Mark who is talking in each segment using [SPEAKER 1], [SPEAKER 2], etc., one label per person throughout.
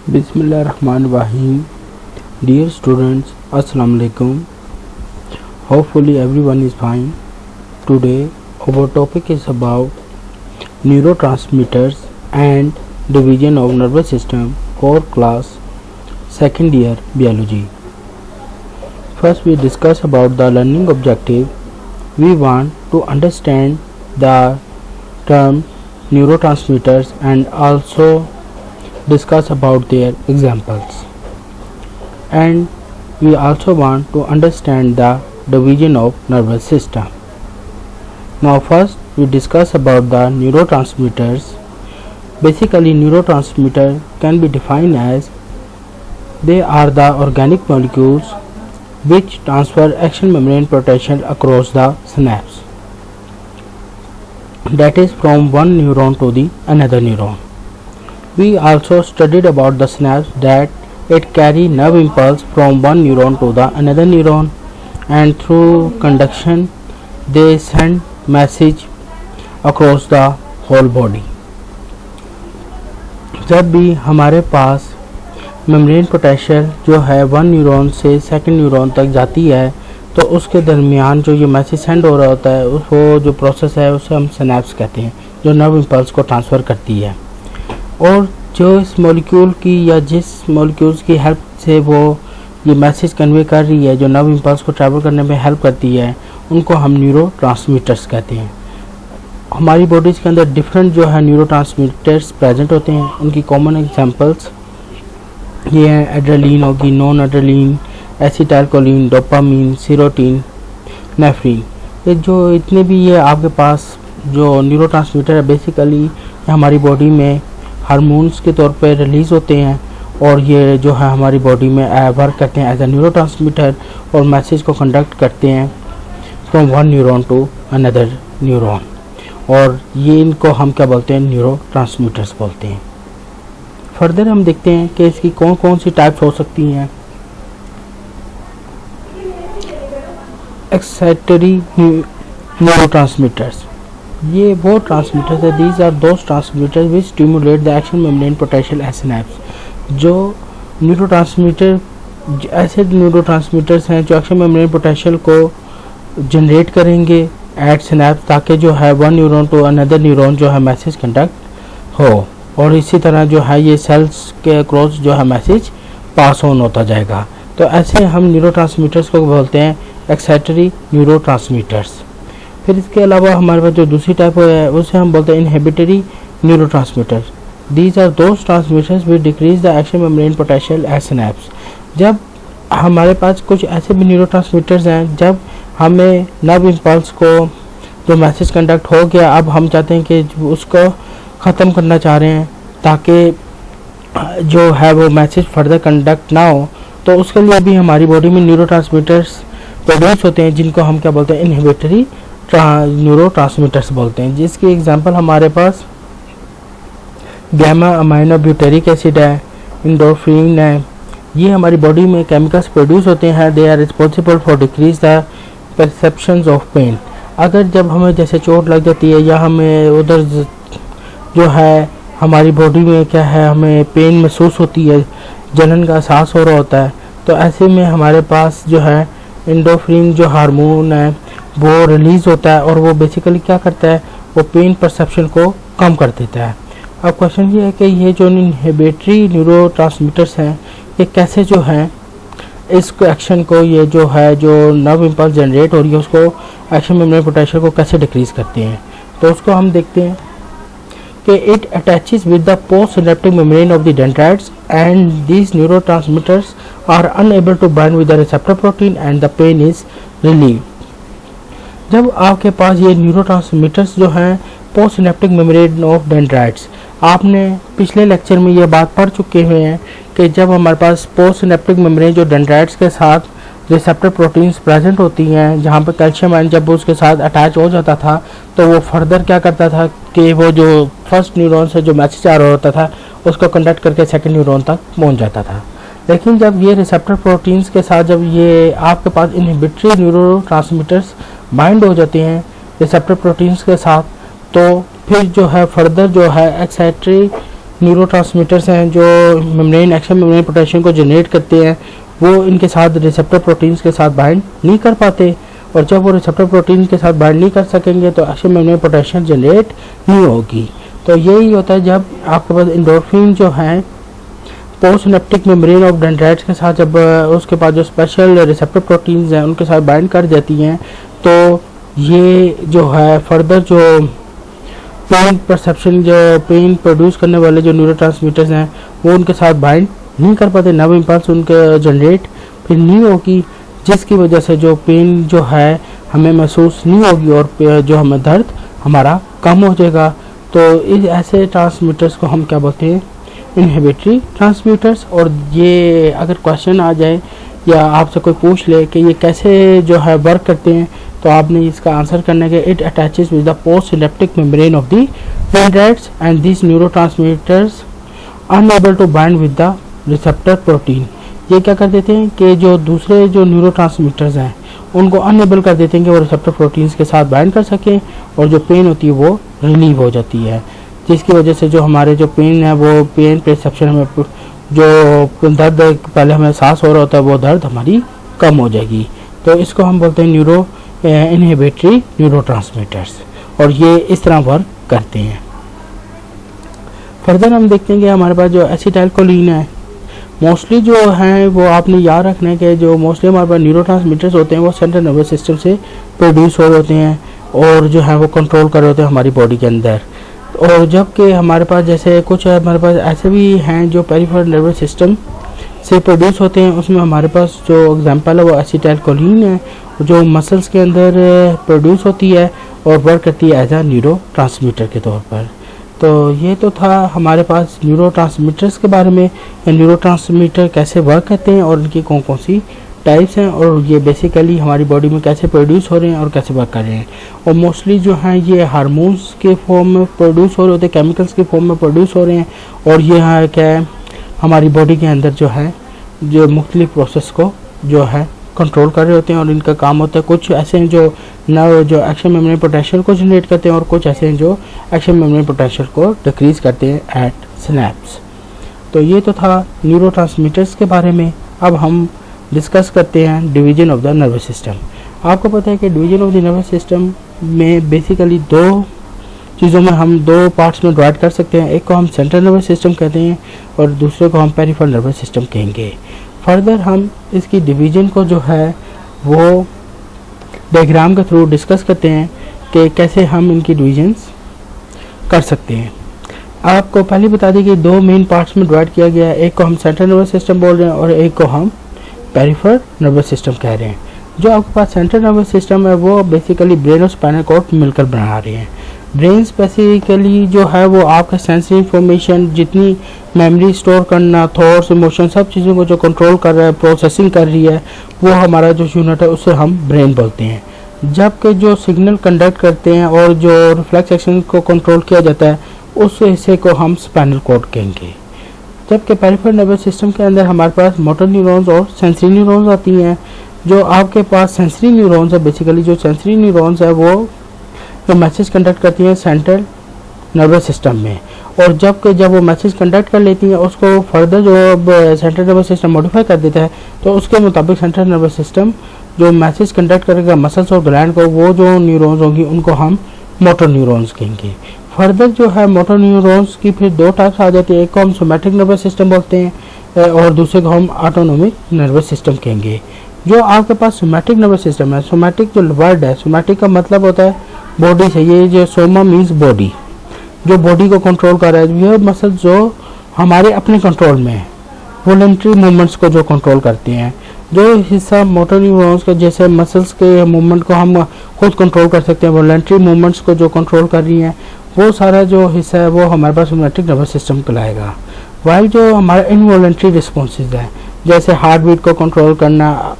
[SPEAKER 1] Bismillahirrahmanirrahim. Dear students, Assalamu alaikum. Hopefully everyone is fine. Today our topic is about neurotransmitters and division of nervous system, core class, second year biology. First we discuss about the learning objective. We want to understand the term neurotransmitters and also discuss about their examples, and we also want to understand the division of nervous system. Now first we discuss about the neurotransmitters. Basically neurotransmitter can be defined as they are the organic molecules which transfer action membrane potential across the synapse, that is from one neuron to the another neuron. We also studied about the synapse, that it carry nerve impulse from one neuron to the another neuron, and through conduction they send message across the whole body. जब भी हमारे पास membrane potential जो है one neuron से second neuron तक जाती है, तो उसके दरमियान जो ये मैसेज सेंड हो रहा होता है वो जो प्रोसेस है उसे हम सिनेप्स कहते हैं, जो नर्व इम्पल्स को ट्रांसफ़र करती है। और जो इस मॉलिक्यूल की या जिस मॉलिक्यूल्स की हेल्प से वो ये मैसेज कन्वे कर रही है, जो नर्व इम्पल्स को ट्रैवल करने में हेल्प करती है, उनको हम न्यूरोट्रांसमीटर्स कहते हैं। हमारी बॉडीज़ के अंदर डिफरेंट जो है न्यूरोट्रांसमीटर्स प्रेजेंट होते हैं। उनकी कॉमन एग्जांपल्स ये हैं एड्रेनलिन होगी, non adrenaline, acetylcholine, dopamine, serotonin, nephrine. ये जो इतने भी ये आपके पास जो न्यूरोट्रांसमीटर है बेसिकली हमारी बॉडी में हार्मोन्स के तौर पे रिलीज़ होते हैं, और ये जो है हमारी बॉडी में वर्क करते हैं एज ए न्यूरोट्रांसमीटर और मैसेज को कंडक्ट करते हैं from one neuron to another neuron, और ये इनको हम क्या बोलते हैं, न्यूरोट्रांसमीटर्स बोलते हैं। फर्दर हम देखते हैं कि इसकी कौन कौन सी टाइप्स हो सकती हैं। एक्साइटरी न्यूरोट्रांसमीटर्स, ये वो ट्रांसमीटर्स है, these are those transmitters which stimulate the action membrane potential at synapse. जो न्यूरोट्रांसमीटर ऐसे न्यूरोट्रांसमीटर्स हैं जो एक्शन मेम्ब्रेन पोटेंशियल को जनरेट करेंगे एट सिनेप्स, ताकि जो है one neuron to another neuron जो है मैसेज कंडक्ट हो, और इसी तरह जो है ये सेल्स के अक्रॉस जो है मैसेज पास ऑन होता जाएगा। तो ऐसे हम न्यूरोट्रांसमीटर्स को बोलते हैं एक्साइटरी न्यूरोट्रांसमीटर्स। फिर इसके अलावा हमारे पास जो दूसरी टाइप है उसे हम बोलते हैं inhibitory neurotransmitter. These are those transmitters which decrease the action membrane potential at synapse. जब हमारे पास कुछ ऐसे भी न्यूरोट्रांसमीटर्स हैं जब हमें नर्व इम्पल्स को जो मैसेज कंडक्ट हो गया, अब हम चाहते हैं कि उसको ख़त्म करना चाह रहे हैं ताकि जो है वो मैसेज फर्दर कंडक्ट ना हो, तो उसके लिए भी हमारी बॉडी में न्यूरोट्रांसमीटर्स प्रोड्यूस होते हैं जिनको हम क्या बोलते हैं, इनहिबिटरी न्यूरोट्रांसमीटर्स बोलते हैं। जिसकी एग्जांपल हमारे पास गैमा अमाइनो ब्यूटेरिक एसिड है, एंडोर्फिन है। ये हमारी बॉडी में केमिकल्स प्रोड्यूस होते हैं, they are responsible for decrease the perceptions of pain. अगर जब हमें जैसे चोट लग जाती है या हमें उधर जो है हमारी बॉडी में क्या है हमें पेन महसूस होती है, जलन का एहसास हो रहा होता है, तो ऐसे में हमारे पास जो है एंडोर्फिन जो हार्मोन है वो रिलीज़ होता है, और वो बेसिकली क्या करता है, वो पेन परसेप्शन को कम कर देता है। अब क्वेश्चन ये है कि ये जो इनहिबिटरी न्यूरोट्रांसमीटर्स हैं ये कैसे जो हैं इसको एक्शन को, ये जो है जो नर्व इम्पल्स जनरेट हो रही है उसको एक्शन मेम्ब्रेन पोटेंशियल को कैसे डिक्रीज़ करते हैं। तो उसको हम देखते हैं कि it attaches with the post synaptic membrane of the dendrites and these neurotransmitters are unable to bind with the receptor protein and the pain is relieved. जब आपके पास ये न्यूरोट्रांसमीटर्स जो हैं post synaptic membrane of dendrites, आपने पिछले lecture में ये बात पढ़ चुके हुए हैं कि जब हमारे पास पोस्ट सिनेप्टिक मेम्ब्रेन जो डेंड्राइट्स के साथ रिसेप्टर प्रोटीन्स प्रेजेंट होती हैं, जहाँ पर कैल्शियम आयन जब उसके साथ अटैच हो जाता था तो वो फर्दर क्या करता था कि वो जो फर्स्ट न्यूरॉन से जो मैसेज आ रहा होता था उसको कंडक्ट करके सेकंड न्यूरॉन तक पहुँच जाता था। लेकिन जब ये रिसेप्टर प्रोटीन्स के साथ जब ये आपके पास इनहिबिटरी न्यूरोट्रांसमीटर्स बाइंड हो जाते हैं रिसेप्टर प्रोटीन्स के साथ, तो फिर जो है फर्दर जो है एक्साइटरी न्यूरोट्रांसमीटर्स हैं जो मेम्ब्रेन एक्शन मेम्ब्रेन पोटेंशियल को जनरेट करते हैं, वो इनके साथ रिसेप्टर प्रोटीन्स के साथ बाइंड नहीं कर पाते, और जब वो रिसेप्टर प्रोटीन के साथ बाइंड नहीं कर सकेंगे तो एक्शन मेम्ब्रेन पोटेंशियल जनरेट नहीं होगी। तो यही होता है जब आपके पास एंडोर्फिन जो है post synaptic membrane of dendrites के साथ जब उसके पास जो स्पेशल रिसेप्टर प्रोटीन्स हैं उनके साथ बाइंड कर जाती हैं, तो ये जो है फर्दर जो पेन परसेप्शन जो पेन प्रोड्यूस करने वाले जो न्यूरोट्रांसमीटर्स हैं वो उनके साथ बाइंड नहीं कर पाते, नर्व इम्पल्स उनके जनरेट फिर नहीं होगी, जिसकी वजह से जो पेन जो है हमें महसूस नहीं होगी और जो हमें दर्द हमारा कम हो जाएगा। तो इस ऐसे ट्रांसमीटर्स को हम क्या बोलते हैं, इनहिबिटरी ट्रांसमीटर्स। और ये अगर क्वेश्चन आ जाए या आपसे कोई पूछ ले कि ये कैसे जो है वर्क करते हैं, तो आपने इसका आंसर करना है कि it attaches with the post synaptic membrane of the dendrites and this neurotransmitters unable to bind with the receptor protein. ये क्या कर देते हैं कि जो दूसरे जो न्यूरोट्रांसमीटर्स हैं उनको अनएबल कर देते हैं कि वो रिसेप्टर प्रोटीन्स के साथ बाइंड कर सकें, और जो पेन होती है वो रिलीव हो जाती है, जिसकी वजह से जो हमारे जो पेन है वो पेन परसेप्शन में जो दर्द पहले हमें एहसास हो रहा होता है वो दर्द हमारी कम हो जाएगी। तो इसको हम बोलते हैं न्यूरो इनहिबिटरी न्यूरोट्रांसमीटर्स, और ये इस तरह वर्क करते हैं। फर्दर हम देखते हैं कि हमारे पास जो एसिटाइलकोलिन है मोस्टली जो है वो आपने याद रखना है कि जो मोस्टली हमारे पास न्यूरोट्रांसमीटर्स होते हैं वो सेंट्रल नर्वस सिस्टम से प्रोड्यूस हो रहे होते हैं और जो है वो कंट्रोल कर रहे होते हैं हमारी बॉडी के अंदर। और जबकि हमारे पास जैसे कुछ हमारे पास ऐसे भी हैं जो पेरिफेरल नर्वस सिस्टम से प्रोड्यूस होते हैं, उसमें हमारे पास जो एग्जांपल है वो एसिटाइलकोलिन है जो मसल्स के अंदर प्रोड्यूस होती है और वर्क करती है एज अ न्यूरोट्रांसमीटर के तौर पर। तो ये तो था हमारे पास न्यूरोट्रांसमीटर्स के बारे में, न्यूरोट्रांसमीटर कैसे वर्क करते हैं और इनकी कौन कौन सी टाइप्स हैं, और ये बेसिकली हमारी बॉडी में कैसे प्रोड्यूस हो रहे हैं और कैसे वर्क कर रहे हैं। और मोस्टली जो हैं ये हार्मोन्स के फॉर्म में प्रोड्यूस हो रहे होते हैं, केमिकल्स के फॉर्म में प्रोड्यूस हो रहे हैं, और ये है क्या है हमारी बॉडी के अंदर जो है जो मुख्तलिफ प्रोसेस को जो है कंट्रोल कर रहे होते हैं, और इनका काम होता है कुछ ऐसे हैं जो न जो एक्शन मेम्ब्रेन पोटेंशियल को जनरेट करते हैं और कुछ ऐसे हैं जो एक्शन मेम्ब्रेन पोटेंशियल को डिक्रीज करते हैं एट सिनेप्स। तो ये तो था न्यूरोट्रांसमीटर्स के बारे में। अब हम डिस्कस करते हैं division of the nervous system. आपको पता है कि division of the nervous system में बेसिकली दो चीज़ों में हम दो पार्ट्स में डिवाइड कर सकते हैं, एक को हम सेंट्रल नर्वस सिस्टम कहते हैं और दूसरे को हम पेरिफेरल नर्वस सिस्टम कहेंगे। फर्दर हम इसकी डिवीजन को जो है वो डायग्राम के थ्रू डिस्कस करते हैं कि कैसे हम इनकी डिवीजन्स कर सकते हैं। आपको पहले बता दें कि दो मेन पार्ट्स में डिवाइड किया गया है, एक को हम सेंट्रल नर्वस सिस्टम बोल रहे हैं और एक को हम पेरिफेरल नर्वस सिस्टम कह रहे हैं। जो आपके पास सेंट्रल नर्वस सिस्टम है वो बेसिकली ब्रेन और स्पाइनल कॉर्ड मिलकर बना रहे हैं। ब्रेन बेसिकली जो है वो आपका सेंसरी इंफॉर्मेशन जितनी मेमोरी स्टोर करना, थॉट्स, इमोशन सब चीज़ों को जो कंट्रोल कर रहा है, प्रोसेसिंग कर रही है, वो हमारा जो यूनिट है उससे हम ब्रेन बोलते हैं। जबकि जो सिग्नल कंडक्ट करते हैं और जो रिफ्लेक्स एक्शन को कंट्रोल किया जाता है उस हिस्से को हम स्पाइनल कॉर्ड कहेंगे। जबकि पेरिफेरल नर्वस सिस्टम के अंदर हमारे पास मोटर न्यूरॉन्स और सेंसरी न्यूरॉन्स आती हैं। जो आपके पास सेंसरी न्यूरॉन्स है, बेसिकली जो सेंसरी न्यूरॉन्स है वो जो मैसेज कंडक्ट करती हैं सेंट्रल नर्वस सिस्टम में, और जब वो मैसेज कंडक्ट कर लेती हैं उसको फर्दर जो सेंट्रल नर्वस सिस्टम मॉडिफाई कर देता है, तो उसके मुताबिक सेंट्रल नर्वस सिस्टम जो मैसेज कंडक्ट करेगा मसल्स और ग्लैंड को, वो जो न्यूरॉन्स होंगी उनको हम मोटर न्यूरॉन्स कहेंगे। फर्दर जो है मोटर न्यूरॉन्स की फिर दो टाइप्स आ जाती है, एक को हम सोमैटिक नर्वस सिस्टम बोलते हैं और दूसरे को हम ऑटोनोमिक नर्वस सिस्टम कहेंगे। जो आपके पास सोमैटिक नर्वस सिस्टम है, सोमैटिक जो वर्ड है, सोमैटिक का मतलब होता है बॉडी से, ये जो सोमा मीन्स बॉडी, जो बॉडी को कंट्रोल कर रहा है, ये मसल जो हमारे अपने कंट्रोल में है, वॉलंटरी मूवमेंट्स को जो कंट्रोल करते हैं। जो हिस्सा मोटर न्यूरॉन्स का जैसे मसल्स के मूवमेंट को हम खुद कंट्रोल कर सकते हैं, वॉलंटरी मूवमेंट्स को जो कंट्रोल कर रही हैं, वो सारा जो हिस्सा है वो हमारे पास सोमैटिक नर्वस सिस्टम कहलाएगा। वाइल जो हमारा इनवॉलंटरी रिस्पॉन्सेज है, जैसे हार्ट बीट को कंट्रोल करना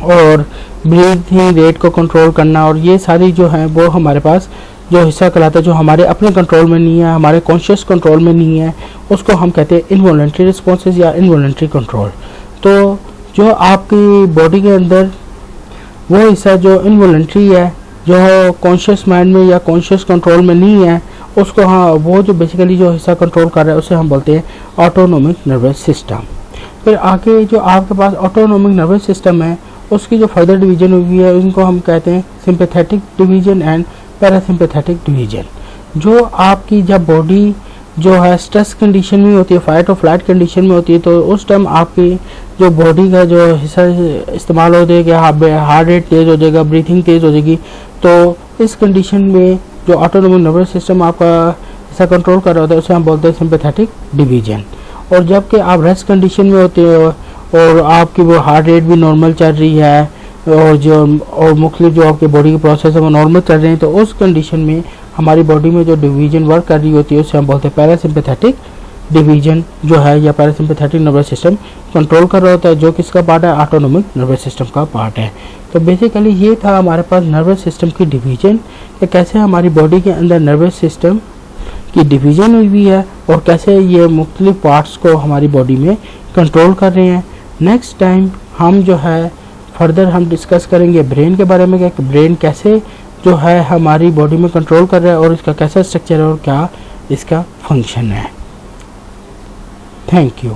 [SPEAKER 1] और ब्रीथिंग रेट को कंट्रोल करना, और ये सारी जो है वो हमारे पास जो हिस्सा कहलाता है जो हमारे अपने कंट्रोल में नहीं है, हमारे कॉन्शियस कंट्रोल में नहीं है, उसको हम कहते हैं इनवॉलंटरी रिस्पॉन्सेज या इनवॉलंटरी कंट्रोल। तो जो आपकी बॉडी के अंदर वो हिस्सा जो इनवॉलंटरी है, जो कॉन्शियस माइंड में या कॉन्शियस कंट्रोल में नहीं है, उसको, हाँ, वो जो बेसिकली जो हिस्सा कंट्रोल कर रहा है उसे हम बोलते हैं ऑटोनोमिक नर्वस सिस्टम। फिर आगे जो आपके पास ऑटोनोमिक नर्वस सिस्टम है उसकी जो फर्दर डिवीजन हुई है उनको हम कहते हैं sympathetic division and parasympathetic division. जो आपकी जब बॉडी जो है स्ट्रेस कंडीशन में होती है, फाइट और फ्लाइट कंडीशन में होती है, तो उस टाइम आपकी जो बॉडी का जो हिस्सा इस्तेमाल हो जाएगा, हार्ट रेट तेज़ हो जाएगा, ब्रीथिंग तेज़ हो जाएगी। तो इस कंडीशन में जो ऑटोनोमिक नर्वस सिस्टम आपका हिस्सा कंट्रोल कर रहा होता है उसे हम बोलते हैं सिंपैथेटिक डिवीजन। और जबकि आप रेस्ट कंडीशन में होते हो और आपकी वो हार्ट रेट भी नॉर्मल चल रही है और मुख्तलिफ जो आपके बॉडी के प्रोसेस है वो नॉर्मल चल रहे हैं, तो उस कंडीशन में हमारी बॉडी में जो डिवीजन वर्क कर रही होती है उसे हम बोलते हैं पैरासिम्पैथेटिक डिवीजन जो है, या पैरासिम्पैथेटिक नर्वस सिस्टम कंट्रोल कर रहा होता है, जो किसका पार्ट है, ऑटोनोमिक नर्वस सिस्टम का पार्ट है। तो बेसिकली ये था हमारे पास नर्वस सिस्टम की डिवीजन, कि कैसे हमारी बॉडी के अंदर नर्वस सिस्टम की डिवीजन हुई है और कैसे ये मुख्तलिफ पार्ट्स को हमारी बॉडी में कंट्रोल कर रहे हैं। नेक्स्ट टाइम हम जो है फर्दर हम डिस्कस करेंगे ब्रेन के बारे में, कि ब्रेन कैसे जो है हमारी बॉडी में कंट्रोल कर रहा है और इसका कैसा स्ट्रक्चर है और क्या इसका फंक्शन है। Thank you.